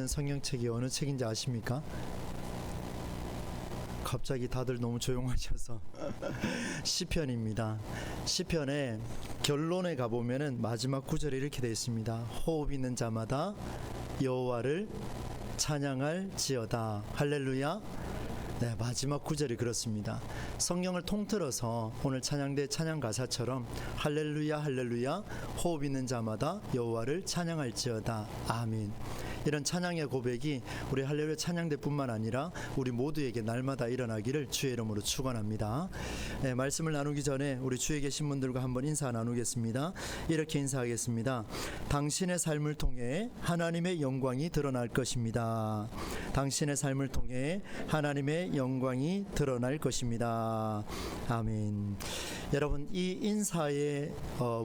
성경책이 어느 책인지 아십니까? 갑자기 다들 너무 조용하셔서 시편입니다. 시편의 결론에 가보면은 마지막 구절에 이렇게 되어 있습니다. 호흡 있는 자마다 여호와를 찬양할지어다. 할렐루야. 네, 마지막 구절이 그렇습니다. 성경을 통틀어서 오늘 찬양대 찬양 가사처럼 할렐루야 할렐루야 호흡 있는 자마다 여호와를 찬양할지어다. 아멘. 이런 찬양의 고백이 우리 할렐루야 찬양대뿐만 아니라 우리 모두에게 날마다 일어나기를 주의 이름으로 축원합니다. 네, 말씀을 나누기 전에 우리 주위에 계신 분들과 한번 인사 나누겠습니다. 이렇게 인사하겠습니다. 당신의 삶을 통해 하나님의 영광이 드러날 것입니다. 당신의 삶을 통해 하나님의 영광이 드러날 것입니다. 아멘. 여러분, 이 인사의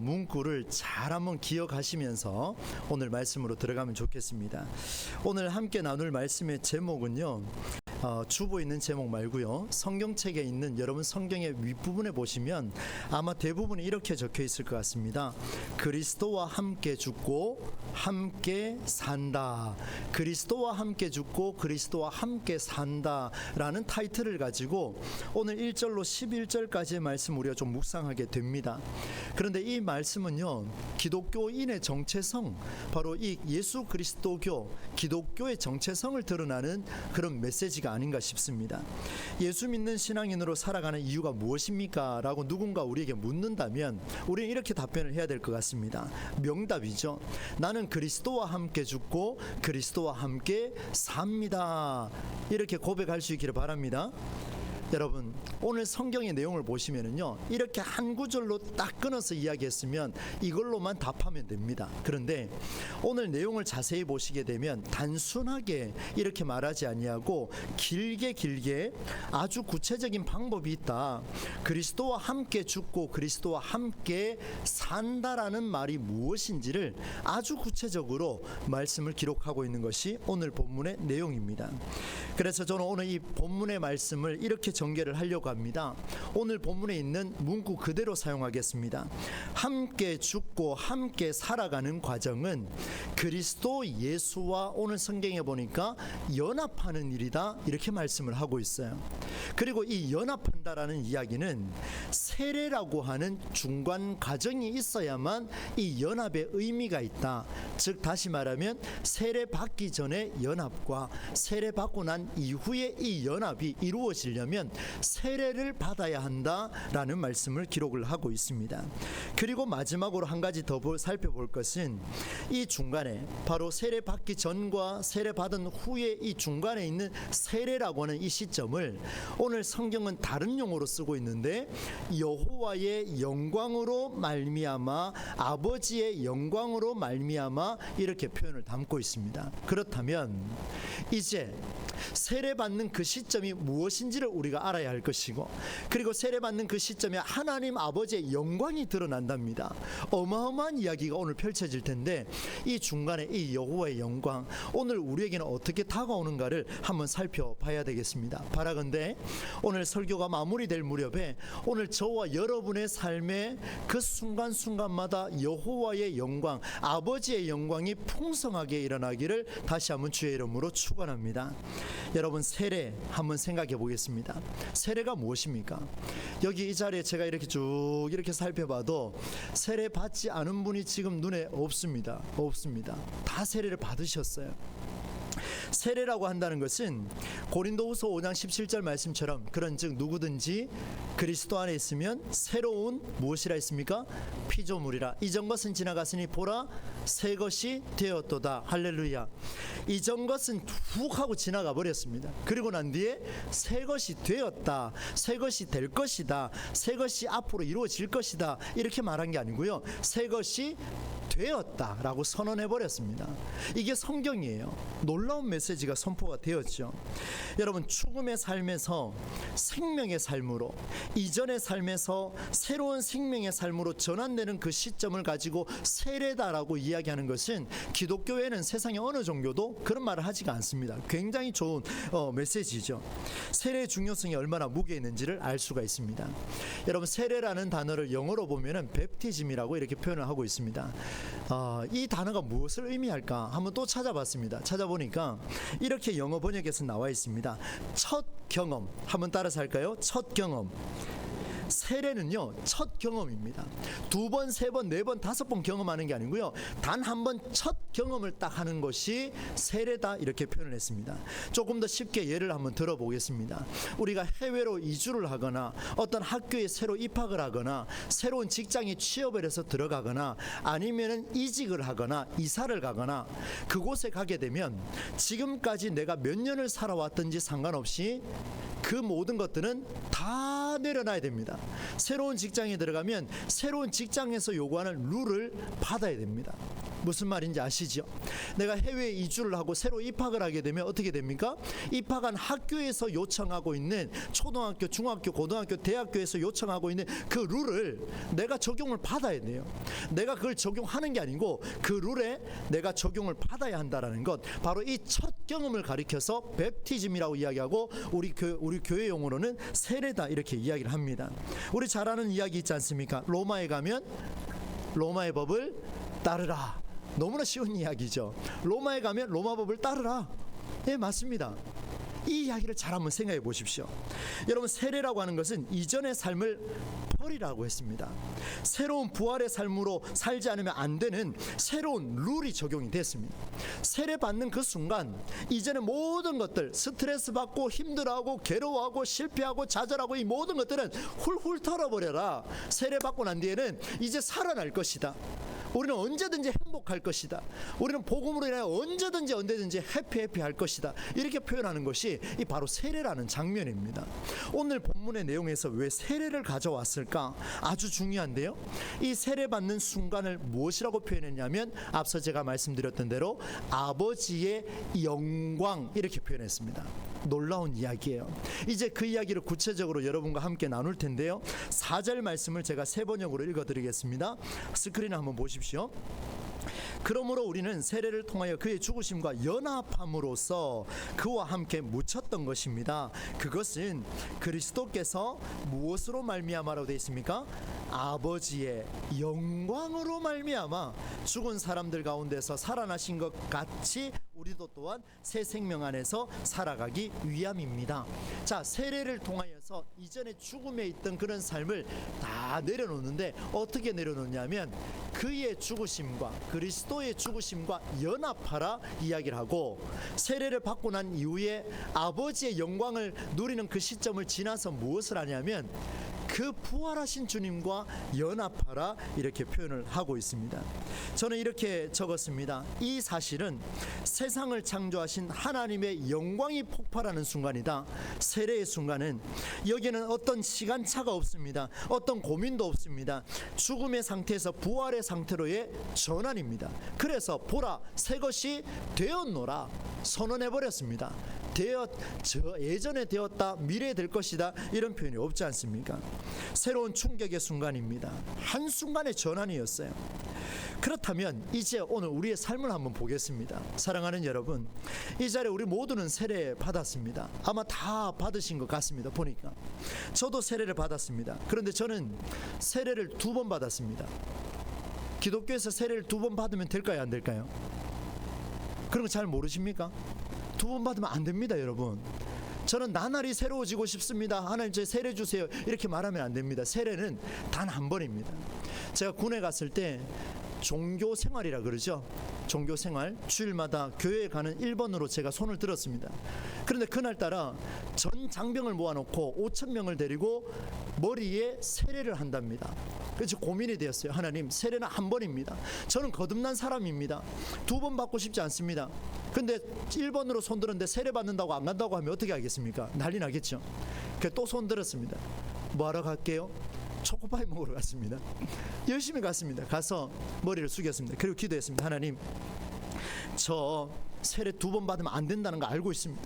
문구를 잘 한번 기억하시면서 오늘 말씀으로 들어가면 좋겠습니다. 오늘 함께 나눌 말씀의 제목은요, 주보에 있는 제목 말고요, 성경책에 있는 여러분 성경의 윗부분에 보시면 아마 대부분이 이렇게 적혀 있을 것 같습니다. 그리스도와 함께 죽고 함께 산다. 그리스도와 함께 죽고 그리스도와 함께 산다 라는 타이틀을 가지고 오늘 1절로 11절까지의 말씀 우리가 좀 묵상하게 됩니다. 그런데 이 말씀은요, 기독교인의 정체성, 바로 이 예수 그리스도교, 기독교의 정체성을 드러나는 그런 메시지가 아닌가 싶습니다. 예수 믿는 신앙인으로 살아가는 이유가 무엇입니까? 라고 누군가 우리에게 묻는다면 우리는 이렇게 답변을 해야 될 것 같습니다. 명답이죠. 나는 그리스도와 함께 죽고 그리스도와 함께 삽니다. 이렇게 고백할 수 있기를 바랍니다. 여러분, 오늘 성경의 내용을 보시면은요, 이렇게 한 구절로 딱 끊어서 이야기했으면 이걸로만 답하면 됩니다. 그런데 오늘 내용을 자세히 보시게 되면 단순하게 이렇게 말하지 아니하고 길게 아주 구체적인 방법이 있다. 그리스도와 함께 죽고 그리스도와 함께 산다라는 말이 무엇인지를 아주 구체적으로 말씀을 기록하고 있는 것이 오늘 본문의 내용입니다. 그래서 저는 오늘 이 본문의 말씀을 이렇게 전개를 하려고 합니다. 오늘 본문에 있는 문구 그대로 사용하겠습니다. 함께 죽고 함께 살아가는 과정은 그리스도 예수와 오늘 성경에 보니까 연합하는 일이다, 이렇게 말씀을 하고 있어요. 그리고 이 연합한다라는 이야기는 세례라고 하는 중간 과정이 있어야만 이 연합의 의미가 있다. 즉 다시 말하면 세례 받기 전에 연합과 세례 받고 난 이후에 이 연합이 이루어지려면 세례를 받아야 한다라는 말씀을 기록을 하고 있습니다. 그리고 마지막으로 한 가지 더 살펴볼 것은 이 중간에 바로 세례 받기 전과 세례 받은 후에 이 중간에 있는 세례라고 하는 이 시점을 오늘 성경은 다른 용어로 쓰고 있는데 여호와의 영광으로 말미암아, 아버지의 영광으로 말미암아 이렇게 표현을 담고 있습니다. 그렇다면 이제 세례받는 그 시점이 무엇인지를 우리가 알아야 할 것이고, 그리고 세례받는 그 시점에 하나님 아버지의 영광이 드러난답니다. 어마어마한 이야기가 오늘 펼쳐질 텐데 이 중간에 이 여호와의 영광, 오늘 우리에게는 어떻게 다가오는가를 한번 살펴봐야 되겠습니다. 바라건대 오늘 설교가 마무리될 무렵에 오늘 저와 여러분의 삶의 그 순간순간마다 여호와의 영광, 아버지의 영광이 풍성하게 일어나기를 다시 한번 주의 이름으로 축원합니다. 여러분, 세례 한번 생각해 보겠습니다. 세례가 무엇입니까? 여기 이 자리에 제가 이렇게 쭉 이렇게 살펴봐도 세례 받지 않은 분이 지금 눈에 없습니다. 다 세례를 받으셨어요. 세례라고 한다는 것은 고린도후서 5장 17절 말씀처럼 그런즉 누구든지 그리스도 안에 있으면 새로운 무엇이라 했습니까? 피조물이라. 이전 것은 지나갔으니 보라 새 것이 되었도다. 할렐루야. 이전 것은 훅 하고 지나가 버렸습니다. 그리고 난 뒤에 새 것이 되었다, 새 것이 될 것이다, 새 것이 앞으로 이루어질 것이다, 이렇게 말한 게 아니고요, 새 것이 되었다라고 선언해 버렸습니다. 이게 성경이에요. 놀라운 메시지가 선포가 되었죠. 여러분, 죽음의 삶에서 생명의 삶으로, 이전의 삶에서 새로운 생명의 삶으로 전환되는 그 시점을 가지고 세례다라고 이야기하는 것은 기독교에는 세상에 어느 종교도 그런 말을 하지가 않습니다. 굉장히 좋은 메시지죠. 세례의 중요성이 얼마나 무게 있는지를 알 수가 있습니다. 여러분, 세례라는 단어를 영어로 보면은 베프티즘이라고 이렇게 표현을 하고 있습니다. 이 단어가 무엇을 의미할까 한번 또 찾아봤습니다. 찾아보니까 있습니다. 이렇게 영어 번역에서 나와 있습니다. 첫 경험, 한번 따라서 할까요? 첫 경험. 세례는요, 첫 경험입니다. 두 번, 세 번, 네 번, 다섯 번 경험하는 게 아니고요, 단 한 번 첫 경험을 딱 하는 것이 세례다, 이렇게 표현을 했습니다. 조금 더 쉽게 예를 한번 들어보겠습니다. 우리가 해외로 이주를 하거나 어떤 학교에 새로 입학을 하거나 새로운 직장에 취업을 해서 들어가거나 아니면은 이직을 하거나 이사를 가거나 그곳에 가게 되면 지금까지 내가 몇 년을 살아왔든지 상관없이 그 모든 것들은 다 내려놔야 됩니다. 새로운 직장에 들어가면 새로운 직장에서 요구하는 룰을 받아야 됩니다. 무슨 말인지 아시죠? 내가 해외에 이주를 하고 새로 입학을 하게 되면 어떻게 됩니까? 입학한 학교에서 요청하고 있는 초등학교, 중학교, 고등학교, 대학교에서 요청하고 있는 그 룰을 내가 적용을 받아야 돼요. 내가 그걸 적용하는 게 아니고 그 룰에 내가 적용을 받아야 한다는 것, 바로 이 첫 경험을 가리켜서 뵙티즘이라고 이야기하고 우리 교회 용어로는 세례다, 이렇게 이야기를 합니다. 우리 잘 아는 이야기 있지 않습니까? 로마에 가면 로마의 법을 따르라. 너무나 쉬운 이야기죠. 로마에 가면 로마 법을 따르라. 네, 맞습니다. 이 이야기를 잘 한번 생각해 보십시오. 여러분, 세례라고 하는 것은 이전의 삶을 버리라고 했습니다. 새로운 부활의 삶으로 살지 않으면 안 되는 새로운 룰이 적용이 됐습니다. 세례 받는 그 순간 이제는 모든 것들, 스트레스 받고 힘들어하고 괴로워하고 실패하고 좌절하고 이 모든 것들은 훌훌 털어버려라. 세례 받고 난 뒤에는 이제 살아날 것이다. 우리는 언제든지 행복할 것이다. 우리는 복음으로 인하여 언제든지 해피할 것이다. 이렇게 표현하는 것이 이 바로 세례라는 장면입니다. 오늘 본문의 내용에서 왜 세례를 가져왔을까? 아주 중요한데요. 이 세례 받는 순간을 무엇이라고 표현했냐면 앞서 제가 말씀드렸던 대로 아버지의 영광, 이렇게 표현했습니다. 놀라운 이야기예요. 이제 그 이야기를 구체적으로 여러분과 함께 나눌 텐데요. 4절 말씀을 제가 세 번역으로 읽어드리겠습니다. 스크린을 한번 보십시오. 그러므로 우리는 세례를 통하여 그의 죽으심과 연합함으로써 그와 함께 묻혔던 것입니다. 그것은 그리스도께서 무엇으로 말미암아라고 되어 있습니까? 아버지의 영광으로 말미암아 죽은 사람들 가운데서 살아나신 것 같이 우리도 또한 새 생명 안에서 살아가기 위함입니다. 자, 세례를 통하여서 이전에 죽음에 있던 그런 삶을 다 내려놓는데 어떻게 내려놓냐면 그의 죽으심과 그리스도의 죽으심과 연합하라 이야기를 하고, 세례를 받고 난 이후에 아버지의 영광을 누리는 그 시점을 지나서 무엇을 하냐면 그 부활하신 주님과 연합하라, 이렇게 표현을 하고 있습니다. 저는 이렇게 적었습니다. 이 사실은 세상을 창조하신 하나님의 영광이 폭발하는 순간이다. 세례의 순간은 여기에는 어떤 시간차가 없습니다. 어떤 고민도 없습니다. 죽음의 상태에서 부활의 상태로의 전환입니다. 그래서 보라, 새 것이 되었노라 선언해버렸습니다. 예전에 되었다, 미래에 될 것이다, 이런 표현이 없지 않습니까? 새로운 충격의 순간입니다. 한순간의 전환이었어요. 그렇다면 이제 오늘 우리의 삶을 한번 보겠습니다. 사랑하는 여러분, 이 자리에 우리 모두는 세례 받았습니다. 아마 다 받으신 것 같습니다. 보니까 저도 세례를 받았습니다. 그런데 저는 세례를 2번 받았습니다. 기독교에서 세례를 2번 받으면 될까요, 안 될까요? 그런 거 잘 모르십니까? 2번 받으면 안 됩니다, 여러분. 저는 나날이 새로워지고 싶습니다. 하나님 저 세례 주세요, 이렇게 말하면 안 됩니다. 세례는 단 한 번입니다. 제가 군에 갔을 때 종교 생활이라 그러죠. 종교 생활, 주일마다 교회에 가는 1번으로 제가 손을 들었습니다. 그런데 그날따라 전 장병을 모아놓고 5,000명을 데리고 머리에 세례를 한답니다. 그래서 고민이 되었어요. 하나님, 세례는 한 번입니다. 저는 거듭난 사람입니다. 2번 받고 싶지 않습니다. 근데 1번으로 손 들었는데 세례 받는다고 안 간다고 하면 어떻게 하겠습니까? 난리 나겠죠. 그래서 또 손 들었습니다. 뭐 하러 갈게요? 초코파이 먹으러 갔습니다. 열심히 갔습니다. 가서 머리를 숙였습니다. 그리고 기도했습니다. 하나님, 저 세례 2번 받으면 안 된다는 거 알고 있습니다.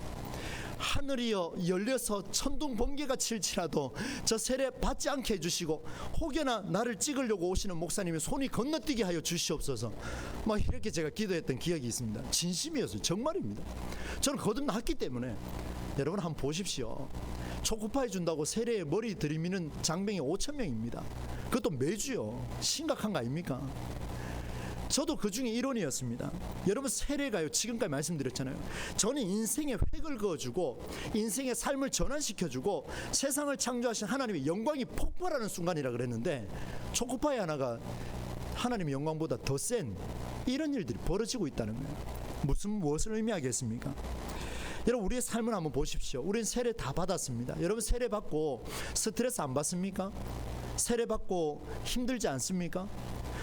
하늘이 열려서 천둥 번개가 칠지라도 저 세례 받지 않게 해주시고, 혹여나 나를 찍으려고 오시는 목사님이 손이 건너뛰게 하여 주시옵소서. 막 이렇게 제가 기도했던 기억이 있습니다. 진심이었어요. 정말입니다. 저는 거듭났기 때문에. 여러분 한번 보십시오. 초코파이 준다고 세례에 머리 들이미는 장병이 5,000명입니다. 그것도 매주요. 심각한 거 아닙니까? 저도 그 중에 일원이었습니다. 여러분, 세례가요, 지금까지 말씀드렸잖아요. 저는 인생의 획을 그어주고 인생의 삶을 전환시켜주고 세상을 창조하신 하나님의 영광이 폭발하는 순간이라 그랬는데, 초코파이 하나가 하나님의 영광보다 더 센 이런 일들이 벌어지고 있다는 거예요. 무엇을 의미하겠습니까? 여러분, 우리의 삶을 한번 보십시오. 우리는 세례 다 받았습니다. 여러분, 세례 받고 스트레스 안 받습니까? 세례 받고 힘들지 않습니까?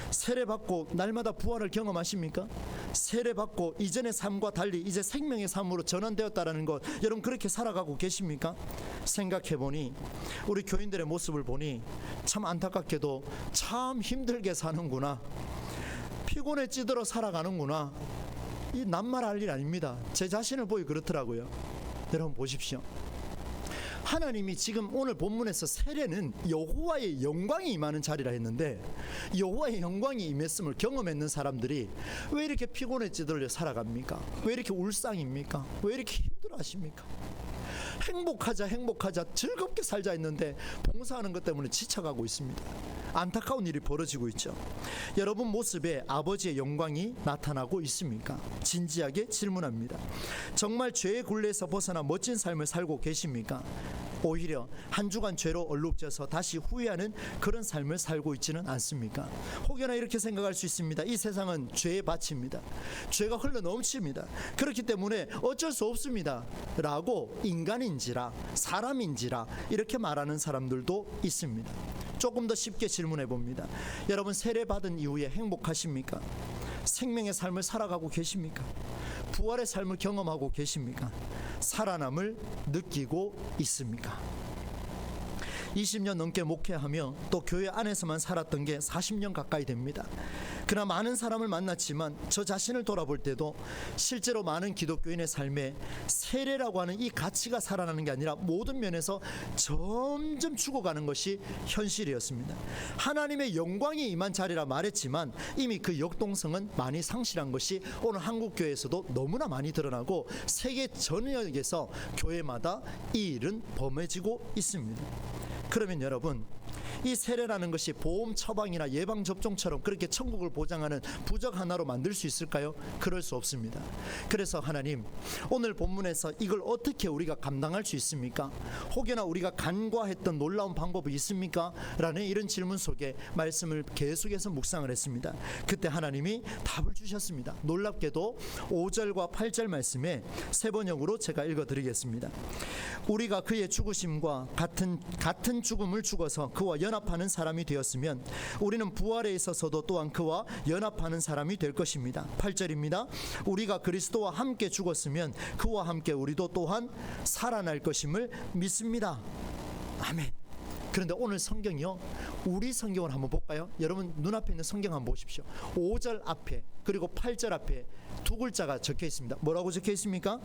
세례 받고 날마다 부활을 경험하십니까? 세례 받고 이전의 삶과 달리 이제 생명의 삶으로 전환되었다라는 것, 여러분 그렇게 살아가고 계십니까? 생각해보니 우리 교인들의 모습을 보니 참 안타깝게도 참 힘들게 사는구나, 피곤에 찌들어 살아가는구나. 이 낱말할 일 아닙니다. 제 자신을 보이 그렇더라고요. 여러분 보십시오. 하나님이 지금 오늘 본문에서 세례는 여호와의 영광이 임하는 자리라 했는데, 여호와의 영광이 임했음을 경험했는 사람들이 왜 이렇게 피곤에 찌들려 살아갑니까? 왜 이렇게 울상입니까? 왜 이렇게 힘들어하십니까? 행복하자 즐겁게 살자 했는데 봉사하는 것 때문에 지쳐가고 있습니다. 안타까운 일이 벌어지고 있죠. 여러분 모습에 아버지의 영광이 나타나고 있습니까? 진지하게 질문합니다. 정말 죄의 굴레에서 벗어나 멋진 삶을 살고 계십니까? 오히려 한 주간 죄로 얼룩져서 다시 후회하는 그런 삶을 살고 있지는 않습니까? 혹여나 이렇게 생각할 수 있습니다. 이 세상은 죄의 밭입니다. 죄가 흘러 넘칩니다. 그렇기 때문에 어쩔 수 없습니다 라고 인간인지라 사람인지라 이렇게 말하는 사람들도 있습니다. 조금 더 쉽게 질문해 봅니다. 여러분, 세례 받은 이후에 행복하십니까? 생명의 삶을 살아가고 계십니까? 부활의 삶을 경험하고 계십니까? 살아남을 느끼고 있습니까? 20년 넘게 목회하며 또 교회 안에서만 살았던 게 40년 가까이 됩니다. 그러나 많은 사람을 만났지만 저 자신을 돌아볼 때도 실제로 많은 기독교인의 삶에 세례라고 하는 이 가치가 살아나는 게 아니라 모든 면에서 점점 죽어가는 것이 현실이었습니다. 하나님의 영광이 임한 자리라 말했지만 이미 그 역동성은 많이 상실한 것이 오늘 한국교회에서도 너무나 많이 드러나고 세계 전역에서 교회마다 이 일은 범해지고 있습니다. 그러면 여러분, 이 세례라는 것이 보험 처방이나 예방 접종처럼 그렇게 천국을 보장하는 부적 하나로 만들 수 있을까요? 그럴 수 없습니다. 그래서 하나님, 오늘 본문에서 이걸 어떻게 우리가 감당할 수 있습니까? 혹여나 우리가 간과했던 놀라운 방법이 있습니까? 라는 이런 질문 속에 말씀을 계속해서 묵상을 했습니다. 그때 하나님이 답을 주셨습니다. 놀랍게도 5절과 8절 말씀에 세 번역으로 제가 읽어드리겠습니다. 우리가 그의 죽으심과 같은 죽음을 죽어서 그와 연합하는 사람이 되었으면 우리는 부활에 있어서도 또한 그와 연합하는 사람이 될 것입니다. 8절입니다. 우리가 그리스도와 함께 죽었으면 그와 함께 우리도 또한 살아날 것임을 믿습니다. 아멘. 그런데 오늘 성경이요, 우리 성경을 한번 볼까요? 여러분 눈앞에 있는 성경 한번 보십시오. 5절 앞에 그리고 8절 앞에 두 글자가 적혀 있습니다. 뭐라고 적혀 있습니까?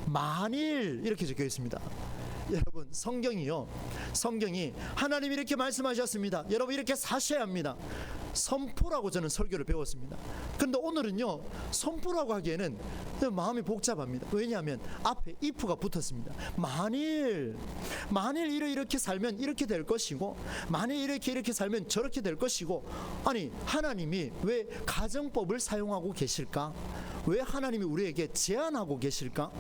만일 이렇게 적혀 있습니다. 여러분, 성경이 하나님이 이렇게 말씀하셨습니다. 여러분 이렇게 사셔야 합니다. 선포라고 저는 설교를 배웠습니다. 그런데 오늘은요, 선포라고 하기에는 마음이 복잡합니다. 왜냐하면 앞에 if가 붙었습니다. 만일 이렇게 살면 이렇게 될 것이고, 만일 이렇게 살면 저렇게 될 것이고. 아니, 하나님이 왜 가정법을 사용하고 계실까? 왜 하나님이 우리에게 제안하고 계실까?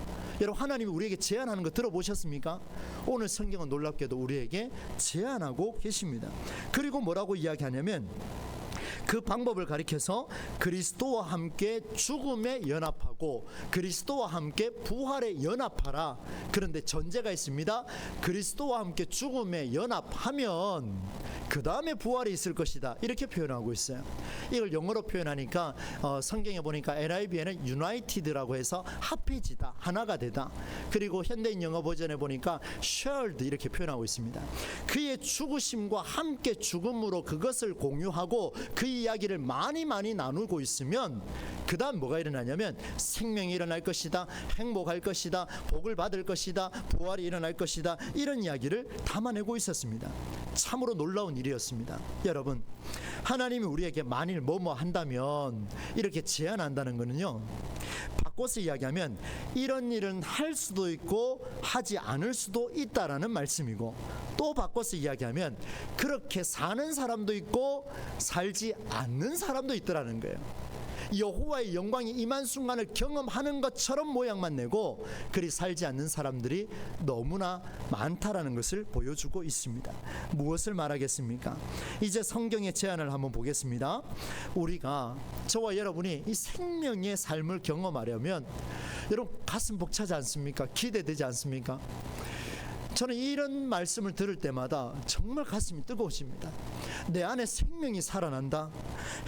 여러분, 하나님이 우리에게 제안하는 거 들어보셨습니까? 오늘 성경은 놀랍게도 우리에게 제안하고 계십니다. 그리고 뭐라고 이야기하냐면, 그 방법을 가리켜서 그리스도와 함께 죽음에 연합하고 그리스도와 함께 부활에 연합하라. 그런데 전제가 있습니다. 그리스도와 함께 죽음에 연합하면 그 다음에 부활이 있을 것이다, 이렇게 표현하고 있어요. 이걸 영어로 표현하니까 성경에 보니까 NIV에는 united라고 해서 합해지다, 하나가 되다. 그리고 현대인 영어 버전에 보니까 shared 이렇게 표현하고 있습니다. 그의 죽으심과 함께 죽음으로 그것을 공유하고 그 이야기를 많이 나누고 있으면 그 다음 뭐가 일어나냐면 생명이 일어날 것이다, 행복할 것이다, 복을 받을 것이다, 부활이 일어날 것이다, 이런 이야기를 담아내고 있었습니다. 참으로 놀라운 일이었습니다. 여러분, 하나님이 우리에게 만일 뭐뭐 한다면 이렇게 제안한다는 것은요, 바꿔서 이야기하면 이런 일은 할 수도 있고 하지 않을 수도 있다라는 말씀이고, 또 바꿔서 이야기하면 그렇게 사는 사람도 있고 살지 않는 사람도 있더라는 거예요. 여호와의 영광이 임한 순간을 경험하는 것처럼 모양만 내고 그리 살지 않는 사람들이 너무나 많다라는 것을 보여주고 있습니다. 무엇을 말하겠습니까? 이제 성경의 제안을 한번 보겠습니다. 우리가, 저와 여러분이 이 생명의 삶을 경험하려면 여러분 가슴 벅차지 않습니까? 기대되지 않습니까? 저는 이런 말씀을 들을 때마다 정말 가슴이 뜨거워집니다. 내 안에 생명이 살아난다.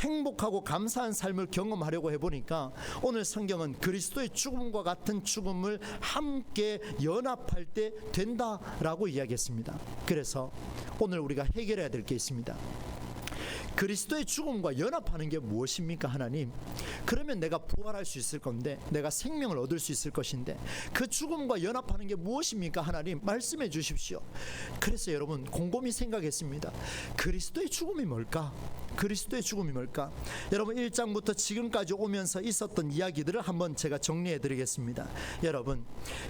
행복하고 감사한 삶을 경험하려고 해보니까 오늘 성경은 그리스도의 죽음과 같은 죽음을 함께 연합할 때 된다라고 이야기했습니다. 그래서 오늘 우리가 해결해야 될 게 있습니다. 그리스도의 죽음과 연합하는 게 무엇입니까, 하나님? 그러면 내가 부활할 수 있을 건데, 내가 생명을 얻을 수 있을 것인데, 그 죽음과 연합하는 게 무엇입니까, 하나님? 말씀해 주십시오. 그래서 여러분 곰곰이 생각했습니다. 그리스도의 죽음이 뭘까? 그리스도의 죽음이 뭘까? 여러분 1장부터 지금까지 오면서 있었던 이야기들을 한번 제가 정리해 드리겠습니다. 여러분,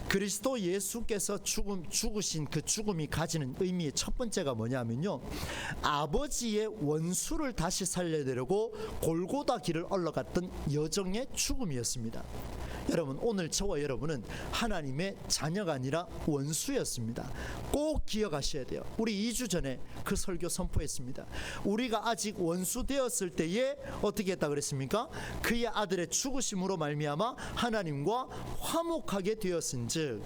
그리스도 예수께서 죽으신 그 죽음이 가지는 의미의 첫 번째가 뭐냐면요, 아버지의 원수를 다시 살려내려고 골고다 길을 올라갔던 여정의 죽음이었습니다. 여러분, 오늘 저와 여러분은 하나님의 자녀가 아니라 원수였습니다. 꼭 기억하셔야 돼요. 우리 2주 전에 그 설교 선포했습니다. 우리가 아직 원수 되었을 때에 어떻게 했다 그랬습니까? 그의 아들의 죽으심으로 말미암아 하나님과 화목하게 되었은즉,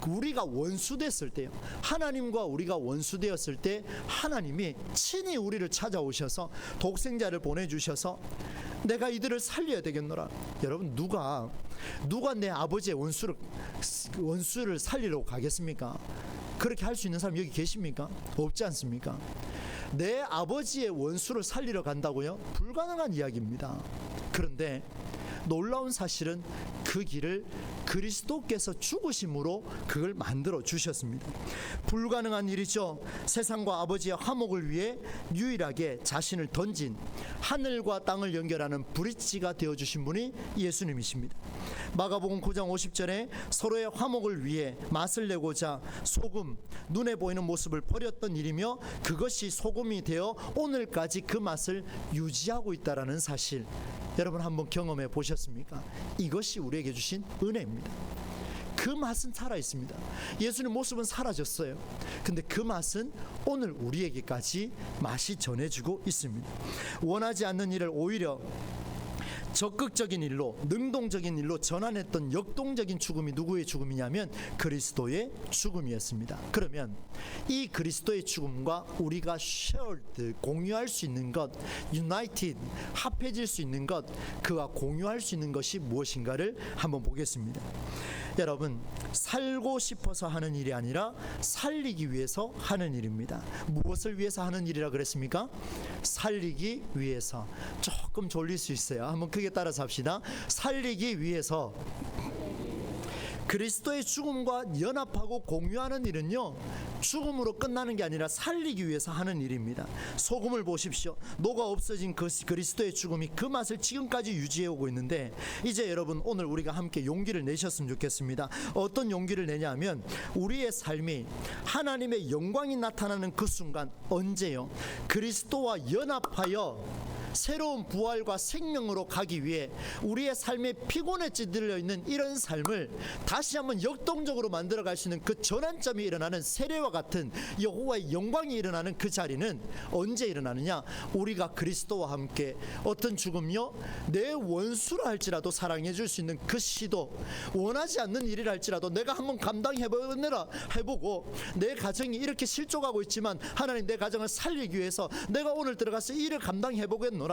우리가 원수 됐을 때요, 하나님과 우리가 원수 되었을 때 하나님이 친히 우리를 찾아오셔서 독생자를 보내주셔서 내가 이들을 살려야 되겠노라. 여러분, 누가 내 아버지의 원수를 살리려고 가겠습니까? 그렇게 할 수 있는 사람 여기 계십니까? 없지 않습니까? 내 아버지의 원수를 살리러 간다고요? 불가능한 이야기입니다. 그런데 놀라운 사실은 그 길을 그리스도께서 죽으심으로 그걸 만들어 주셨습니다. 불가능한 일이죠. 세상과 아버지의 화목을 위해 유일하게 자신을 던진, 하늘과 땅을 연결하는 브릿지가 되어주신 분이 예수님이십니다. 마가복음 9장 50절에 서로의 화목을 위해 맛을 내고자 소금, 눈에 보이는 모습을 버렸던 일이며 그것이 소금이 되어 오늘까지 그 맛을 유지하고 있다는 사실, 여러분 한번 경험해 보셨습니까? 이것이 우리에게 주신 은혜입니다. 그 맛은 살아 있습니다. 예수님 모습은 사라졌어요. 근데 그 맛은 오늘 우리에게까지 맛이 전해지고 있습니다. 원하지 않는 일을 오히려 적극적인 일로, 능동적인 일로 전환했던 역동적인 죽음이 누구의 죽음이냐면 그리스도의 죽음이었습니다. 그러면 이 그리스도의 죽음과 우리가 shared, 공유할 수 있는 것, united, 합해질 수 있는 것, 그와 공유할 수 있는 것이 무엇인가를 한번 보겠습니다. 여러분, 살고 싶어서 하는 일이 아니라 살리기 위해서 하는 일입니다. 무엇을 위해서 하는 일이라 그랬습니까? 살리기 위해서. 조금 졸릴 수 있어요. 한번 크게 따라서 합시다. 살리기 위해서. 그리스도의 죽음과 연합하고 공유하는 일은요, 죽음으로 끝나는 게 아니라 살리기 위해서 하는 일입니다. 소금을 보십시오. 녹아 없어진 그 그리스도의 죽음이 그 맛을 지금까지 유지해 오고 있는데, 이제 여러분 오늘 우리가 함께 용기를 내셨으면 좋겠습니다. 어떤 용기를 내냐면, 우리의 삶이 하나님의 영광이 나타나는 그 순간, 언제요? 그리스도와 연합하여 새로운 부활과 생명으로 가기 위해 우리의 삶에 피곤에 찌들려 있는 이런 삶을 다시 한번 역동적으로 만들어갈 수 있는 그 전환점이 일어나는 세례와 같은 여호와의 영광이 일어나는 그 자리는 언제 일어나느냐? 우리가 그리스도와 함께 어떤 죽음요? 내 원수라 할지라도 사랑해 줄 수 있는 그 시도, 원하지 않는 일이라 할지라도 내가 한번 해보고 내 가정이 이렇게 실족하고 있지만 하나님, 내 가정을 살리기 위해서 내가 오늘 들어가서 이 일을 감당해보겠노라,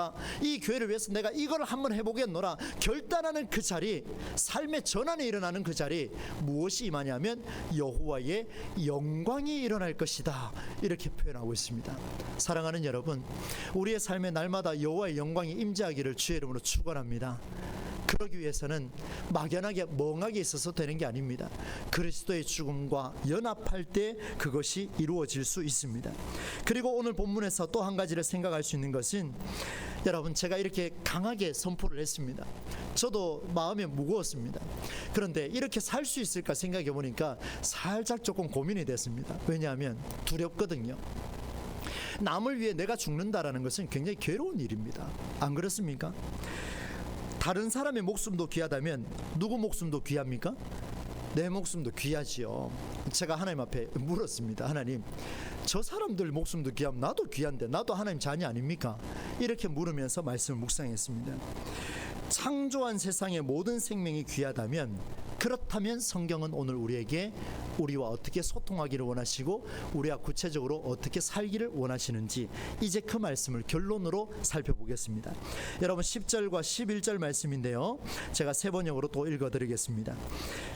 이 교회를 위해서 내가 이걸 한번 해보겠노라 결단하는 그 자리, 삶의 전환이 일어나는 그 자리, 무엇이 임하냐면 여호와의 영광이 일어날 것이다, 이렇게 표현하고 있습니다. 사랑하는 여러분, 우리의 삶의 날마다 여호와의 영광이 임재하기를 주의 이름으로 축원합니다. 그 그러기 위해서는 막연하게 멍하게 있어서 되는 게 아닙니다. 그리스도의 죽음과 연합할 때 그것이 이루어질 수 있습니다. 그리고 오늘 본문에서 또 한 가지를 생각할 수 있는 것은, 여러분, 제가 이렇게 강하게 선포를 했습니다. 저도 마음이 무거웠습니다. 그런데 이렇게 살 수 있을까 생각해 보니까 살짝 조금 고민이 됐습니다. 왜냐하면 두렵거든요. 남을 위해 내가 죽는다라는 것은 굉장히 괴로운 일입니다. 안 그렇습니까? 다른 사람의 목숨도 귀하다면 누구 목숨도 귀합니까? 내 목숨도 귀하지요. 제가 하나님 앞에 물었습니다. 하나님, 저 사람들 목숨도 귀하면 나도 귀한데 나도 하나님 자녀 아닙니까? 이렇게 물으면서 말씀을 묵상했습니다. 창조한 세상의 모든 생명이 귀하다면, 그렇다면 성경은 오늘 우리에게 우리와 어떻게 소통하기를 원하시고 우리와 구체적으로 어떻게 살기를 원하시는지 이제 그 말씀을 결론으로 살펴보겠습니다. 여러분, 10절과 11절 말씀인데요, 제가 세 번역으로 또 읽어드리겠습니다.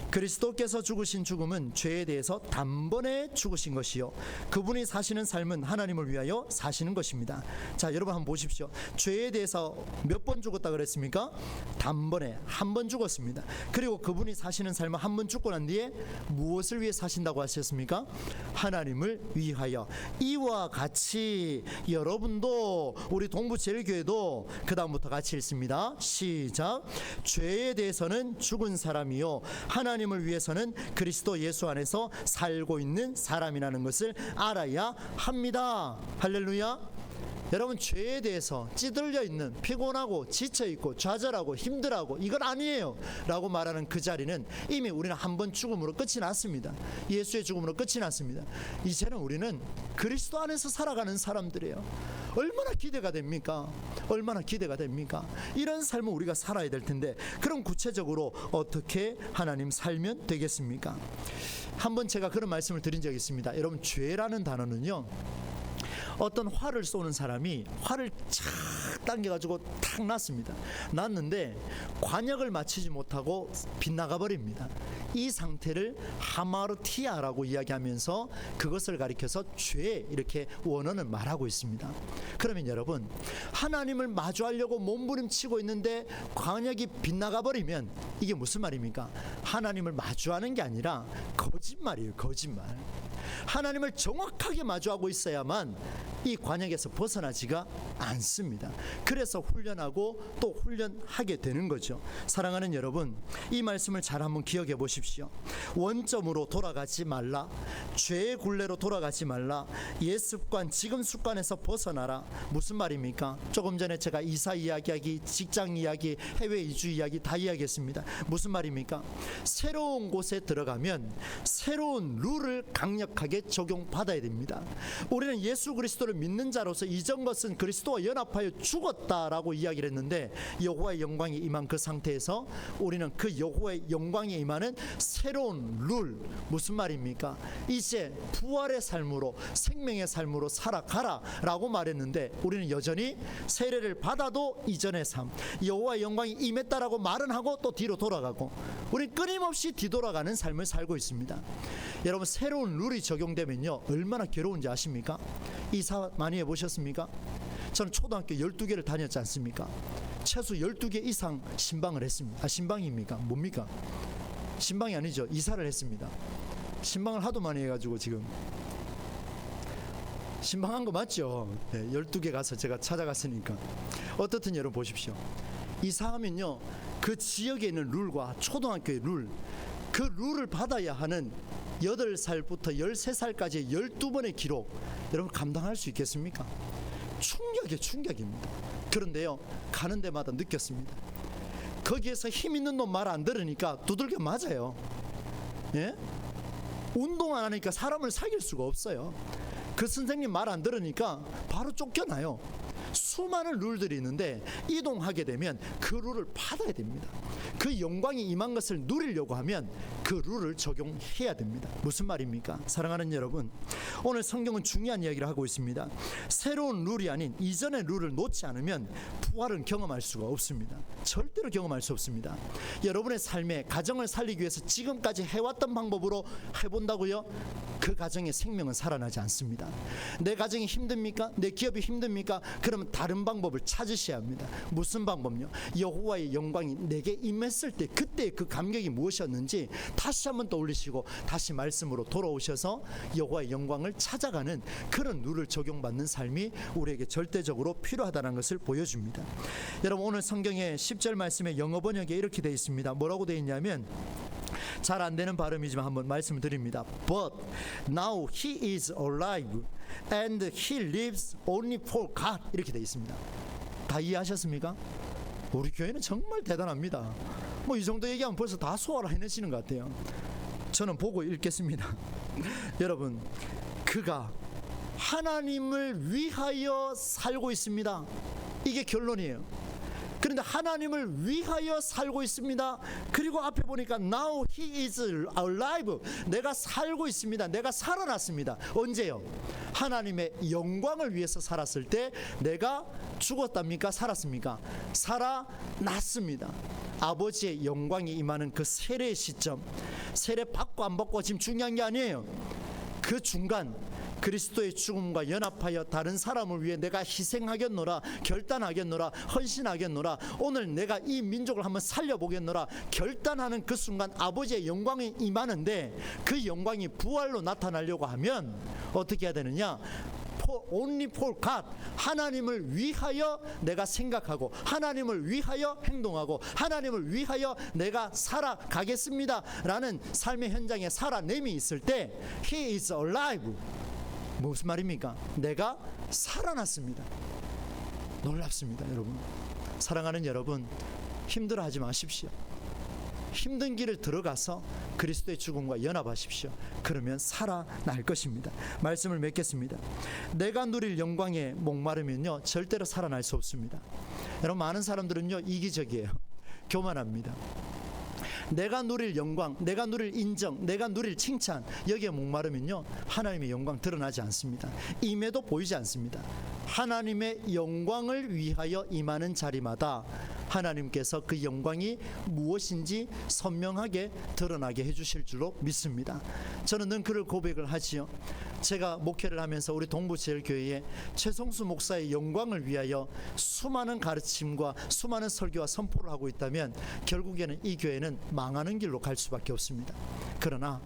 그리스도께서 죽으신 죽음은 죄에 대해서 단번에 죽으신 것이요, 그분이 사시는 삶은 하나님을 위하여 사시는 것입니다. 자, 여러분 한번 보십시오. 죄에 대해서 몇 번 죽었다 그랬습니까? 단번에 한 번 죽었습니다. 그리고 그분이 사시는 삶은 한 번 죽고 난 뒤에 무엇을 위해 사신다고 하셨습니까? 하나님을 위하여. 이와 같이 여러분도, 우리 동부제일교회도 그 다음부터 같이 읽습니다. 시작. 죄에 대해서는 죽은 사람이요, 하나님을 위해서는 그리스도 예수 안에서 살고 있는 사람이라는 것을 알아야 합니다. 할렐루야. 여러분, 죄에 대해서 찌들려 있는, 피곤하고 지쳐있고 좌절하고 힘들하고 이건 아니에요 라고 말하는 그 자리는 이미 우리는 한 번 죽음으로 끝이 났습니다. 예수의 죽음으로 끝이 났습니다. 이제는 우리는 그리스도 안에서 살아가는 사람들이에요. 얼마나 기대가 됩니까? 얼마나 기대가 됩니까? 이런 삶을 우리가 살아야 될 텐데, 그럼 구체적으로 어떻게 하나님 살면 되겠습니까? 한번 제가 그런 말씀을 드린 적이 있습니다. 여러분, 죄라는 단어는요, 어떤 활을 쏘는 사람이 활을 착 당겨가지고 탁 놨습니다. 놨는데 관역을 맞추지 못하고 빗나가 버립니다. 이 상태를 하마르티아라고 이야기하면서 그것을 가리켜서 죄, 이렇게 원어는 말하고 있습니다. 그러면 여러분, 하나님을 마주하려고 몸부림치고 있는데 관역이 빗나가 버리면 이게 무슨 말입니까? 하나님을 마주하는 게 아니라 거짓말이에요. 거짓말. 하나님을 정확하게 마주하고 있어야만 이 관역에서 벗어나지가 않습니다. 그래서 훈련하고 또 훈련하게 되는 거죠. 사랑하는 여러분, 이 말씀을 잘 한번 기억해 보십시오. 원점으로 돌아가지 말라. 죄의 굴레로 돌아가지 말라. 옛 습관, 지금 습관에서 벗어나라. 무슨 말입니까? 조금 전에 제가 이사 이야기, 직장 이야기, 해외 이주 이야기 다 이야기했습니다. 무슨 말입니까? 새로운 곳에 들어가면 새로운 룰을 강력하게 적용받아야 됩니다. 우리는 예수 그리스도를 믿는 자로서 이전 것은 그리스도와 연합하여 죽었다라고 이야기를 했는데, 여호와의 영광이 임한 그 상태에서 우리는 그 여호와의 영광이 임하는 새로운 룰, 무슨 말입니까? 이제 부활의 삶으로, 생명의 삶으로 살아가라 라고 말했는데, 우리는 여전히 세례를 받아도 이전의 삶, 여호와의 영광이 임했다라고 말은 하고 또 뒤로 돌아가고, 우리는 끊임없이 뒤돌아가는 삶을 살고 있습니다. 여러분, 새로운 룰이 적용되면요, 얼마나 괴로운지 아십니까? 이사 많이 해보셨습니까? 저는 초등학교 12개를 다녔지 않습니까? 최소 12개 이상 신방을 했습니다. 신방입니까? 뭡니까? 신방이 아니죠. 이사를 했습니다. 신방을 하도 많이 해가지고 지금 신방한 거 맞죠? 네, 12개 가서 제가 찾아갔으니까. 어떻든 여러분 보십시오. 이사하면요, 그 지역에 있는 룰과 초등학교의 룰, 그 룰을 받아야 하는 8살부터 13살까지 12번의 기록, 여러분 감당할 수 있겠습니까? 충격입니다. 그런데요, 가는 데마다 느꼈습니다. 거기에서 힘 있는 놈 말 안 들으니까 두들겨 맞아요. 예? 운동 안 하니까 사람을 사귈 수가 없어요. 그 선생님 말 안 들으니까 바로 쫓겨나요. 수많은 룰들이 있는데 이동하게 되면 그 룰을 받아야 됩니다. 그 영광이 임한 것을 누리려고 하면 그 룰을 적용해야 됩니다. 무슨 말입니까? 사랑하는 여러분, 오늘 성경은 중요한 이야기를 하고 있습니다. 새로운 룰이 아닌 이전의 룰을 놓지 않으면 부활은 경험할 수가 없습니다. 절대로 경험할 수 없습니다. 여러분의 삶에 가정을 살리기 위해서 지금까지 해왔던 방법으로 해본다고요? 그 가정의 생명은 살아나지 않습니다. 내 가정이 힘듭니까? 내 기업이 힘듭니까? 그러면 다른 방법을 찾으셔야 합니다. 무슨 방법요? 여호와의 영광이 내게 임했을 때 그때 그 감격이 무엇이었는지 다시 한번 떠올리시고 다시 말씀으로 돌아오셔서 여호와의 영광을 찾아가는 그런 룰을 적용받는 삶이 우리에게 절대적으로 필요하다는 것을 보여줍니다. 여러분, 오늘 성경의 10절 말씀에 영어 번역에 이렇게 되어 있습니다. 뭐라고 되어 있냐면, 잘 안 되는 발음이지만 한번 말씀드립니다. But now he is alive and he lives only for God, 이렇게 되어 있습니다. 다 이해하셨습니까? 우리 교회는 정말 대단합니다. 뭐 이 정도 얘기하면 벌써 다 소화를 해내시는 것 같아요. 저는 보고 읽겠습니다. 여러분, 그가 하나님을 위하여 살고 있습니다. 이게 결론이에요. 그런데 하나님을 위하여 살고 있습니다. 그리고 앞에 보니까 now he is alive, 내가 살고 있습니다. 내가 살아났습니다. 언제요? 하나님의 영광을 위해서 살았을 때 내가 죽었답니까? 살았습니까? 살아났습니다. 아버지의 영광이 임하는 그 세례의 시점, 세례 받고 안 받고 지금 중요한 게 아니에요. 그 중간 그리스도의 죽음과 연합하여 다른 사람을 위해 내가 희생하겠노라, 결단하겠노라, 헌신하겠노라, 오늘 내가 이 민족을 한번 살려보겠노라 결단하는 그 순간 아버지의 영광이 임하는데, 그 영광이 부활로 나타나려고 하면 어떻게 해야 되느냐? Only for God, 하나님을 위하여 내가 생각하고 하나님을 위하여 행동하고 하나님을 위하여 내가 살아가겠습니다 라는 삶의 현장에 살아냄이 있을 때 He is alive. 무슨 말입니까? 내가 살아났습니다. 놀랍습니다. 여러분, 사랑하는 여러분, 힘들어하지 마십시오. 힘든 길을 들어가서 그리스도의 죽음과 연합하십시오. 그러면 살아날 것입니다. 말씀을 맺겠습니다. 내가 누릴 영광에 목마르면요 절대로 살아날 수 없습니다. 여러분, 많은 사람들은요 이기적이에요. 교만합니다. 내가 누릴 영광, 내가 누릴 인정, 내가 누릴 칭찬, 여기에 목마르면요 하나님의 영광 드러나지 않습니다. 임해도 보이지 않습니다. 하나님의 영광을 위하여 임하는 자리마다 하나님께서 그 영광이 무엇인지 선명하게 드러나게 해주실 줄로 믿습니다. 저는 늘 그를 고백을 하지요. 제가 목회를 하면서 우리 동부제일교회에 최성수 목사의 영광을 위하여 수많은 가르침과 수많은 설교와 선포를 하고 있다면 결국에는 이 교회는 망하는 길로 갈 수밖에 없습니다. 그러나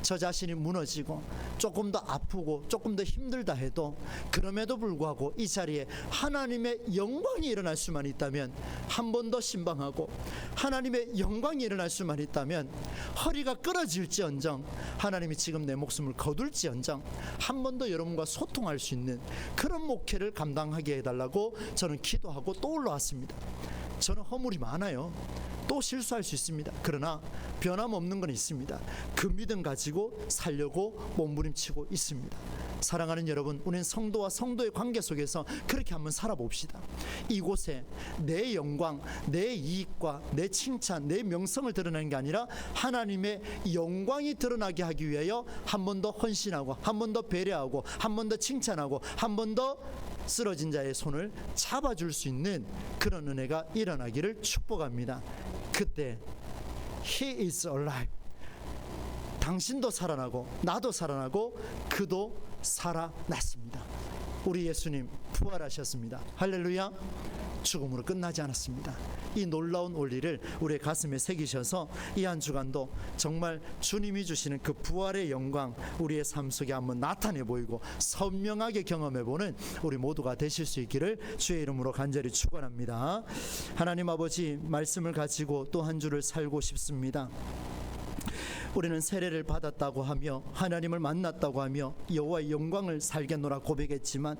저 자신이 무너지고 조금 더 아프고 조금 더 힘들다 해도 그럼에도 불구하고 이 자리에 하나님의 영광이 일어날 수만 있다면 한 번 더 신방하고, 하나님의 영광이 일어날 수만 있다면 허리가 끊어질지언정, 하나님이 지금 내 목숨을 거둘지언정 한 번 더 여러분과 소통할 수 있는 그런 목회를 감당하게 해달라고 저는 기도하고 또 올라왔습니다. 저는 허물이 많아요. 또 실수할 수 있습니다. 그러나 변함없는 건 있습니다. 그 믿음 가지고 살려고 몸부림치고 있습니다. 사랑하는 여러분, 우리는 성도와 성도의 관계 속에서 그렇게 한번 살아봅시다. 이곳에 내 영광, 내 이익과 내 칭찬, 내 명성을 드러내는 게 아니라 하나님의 영광이 드러나게 하기 위하여 한 번 더 헌신하고, 한 번 더 배려하고, 한 번 더 칭찬하고, 한 번 더 쓰러진 자의 손을 잡아줄 수 있는 그런 은혜가 일어나기를 축복합니다. 그때 He is alive, 당신도 살아나고 나도 살아나고 그도 살아났습니다. 우리 예수님 부활하셨습니다. 할렐루야. 죽음으로 끝나지 않았습니다. 이 놀라운 원리를 우리의 가슴에 새기셔서 이 한 주간도 정말 주님이 주시는 그 부활의 영광 우리의 삶 속에 한번 나타내 보이고 선명하게 경험해 보는 우리 모두가 되실 수 있기를 주의 이름으로 간절히 축원합니다. 하나님 아버지, 말씀을 가지고 또 한 주를 살고 싶습니다. 우리는 세례를 받았다고 하며 하나님을 만났다고 하며 여호와의 영광을 살겠노라 고백했지만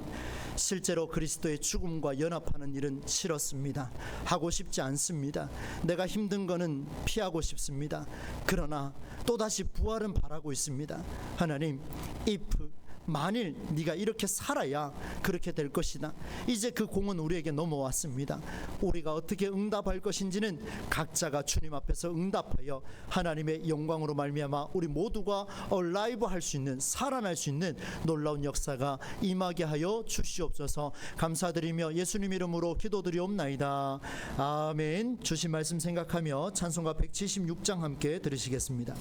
실제로 그리스도의 죽음과 연합하는 일은 싫었습니다. 하고 싶지 않습니다. 내가 힘든 거는 피하고 싶습니다. 그러나 또다시 부활은 바라고 있습니다. 하나님, if 만일 네가 이렇게 살아야 그렇게 될 것이다. 이제 그 공은 우리에게 넘어왔습니다. 우리가 어떻게 응답할 것인지는 각자가 주님 앞에서 응답하여 하나님의 영광으로 말미암아 우리 모두가 라이브 할 수 있는, 살아날 수 있는 놀라운 역사가 임하게 하여 주시옵소서. 감사드리며 예수님 이름으로 기도드리옵나이다. 아멘. 주신 말씀 생각하며 찬송가 176장 함께 들으시겠습니다.